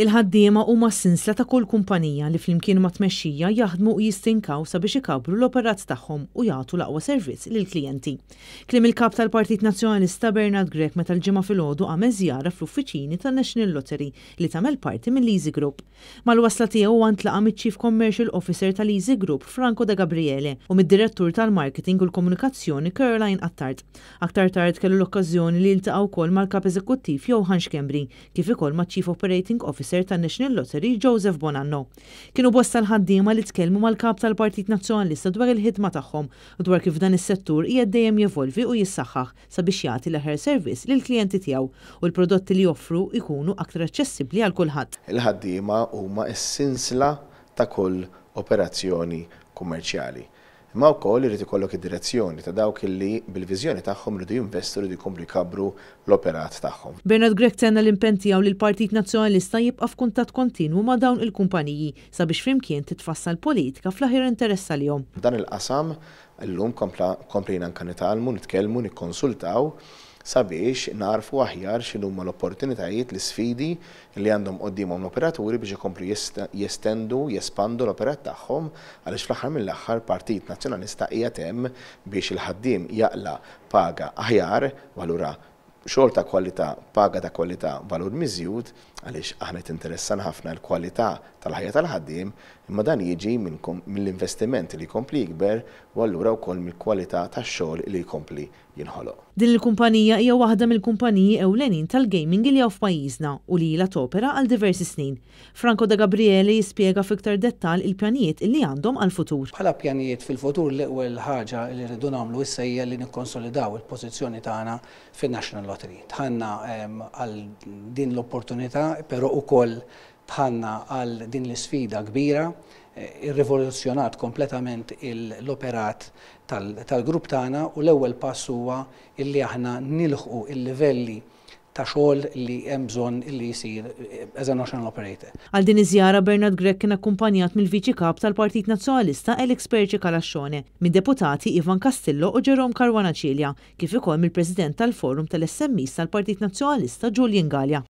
Il-ħaddiema huma s-sinsla ta' kull kumpanija li flimkien ma' tmexxija jaħdmu u jistinkaw sabiex ikabru l-operat tagħhom u jagħtu l-aqwa servizz lill-klijenti. Kliem il-kap tal-Partit Nazzjonalista Bernard Grech meta l-ġimgħa filgħodu għamel żjara fl-uffiċini tan-National Lottery li tagħmel parti mill-Easy Group. Mal-wasla tiegħu ntlaqa miċ-Chief Commercial Officer tal-Easy Group Franco De Gabriele u mid-Direttur tal-Marketing u l-Komunikazzjoni Caroline Attard. Aktar tard kellu l-okkażjoni li jiltaqgħu wkoll mal-Kap Eżekuttiv Johan Schembri kif ukoll maċ-Chief Operating Officer tan-National Lottery Joseph Bonanno. Kienu bosta l-ħaddiema li tkellmu mal-kap tal-Partit Nazzjonalista dwar il-ħidma tagħhom u dwar kif dan is-settur qiegħed dejjem jevolvi u jissaħħaħ sabiex jagħti l-aħjar servizz lill-klijenti tiegħu u l-prodotti li joffru jkunu aktar aċċessibbli għal kulħadd. Il-ħaddiema huma s-sinsla ta' kull operazzjoni kummerċjali. Imma wkoll irid ikollok id-direzzjoni ta' dawk illi bil-viżjoni tagħhom iridu jinvestu iridu jkomplu jkabbru l-operat tagħhom. Bernard Grech tenna l-impenn tiegħu li l-Partit Nazzjonalista jibqa' f'kuntatt kontinwu ma' dawn il-kumpaniji sabiex flimkien titfassal politika fl-aħjar interess għalihom. Dan il-qasam llum komplejna anke nitalmu, nitkellmu, nikkonsultaw sabiex narfu aħjar x'inhuma l-opportunitajiet, l-isfidi li għandhom qudiemhom l-operaturi biex ikomplu jestendu, jespandu l-operat tagħhom għaliex fl-aħħar mill-aħħar Partit Nazzjonalista qiegħed hemm biex il-ħaddiem jaqla paga aħjar, valura xogħol ta' kwalità, paga ta' kwalità, valur miżjud għaliex aħna tinteressana ħafna l-kwalità tal-ħajja tal-ħaddiem, imma dan jiġi mill-investiment li jkompli jikber u allura wkoll mill-kwalità tax-xogħol li jkompli jinħoloq. Din il-kumpanija hija waħda mill-kumpaniji ewlenin tal-gaming li hawn f'pajjiżna u li ilha topera għal diversi snin. Franco De Gabriele jispjega f'iktar dettall il-pjanijiet li għandhom għall-futur. Bħala pjanijiet fil-futur l-ewwel ħaġa li rridu nagħmlu issa hija li nikkonsolidaw il-pożizzjoni tagħna fin-National Lottery. Tħanna għal din l-opportunità, però wkoll tħanna għal din l-isfida kbira, irrivoluzzjonat kompletament l-operat tal-grupp tagħna u l-ewwel pass huwa illi aħna nilħqu il-livelli ta' xogħol li hemm bżonn li jsir as a national operator. Għal din iż-żjara Bernard Grech kien akkumpanjat mill-Viċi Kap tal-Partit Nazzjonalista Elix Perci Kalaxxone, mid-deputati Ivan Castillo u Jerome Caruana Cilja, kif ukoll mill-President tal-Forum tal-SMEs tal-Partit Nazzjonalista Julian Gallia.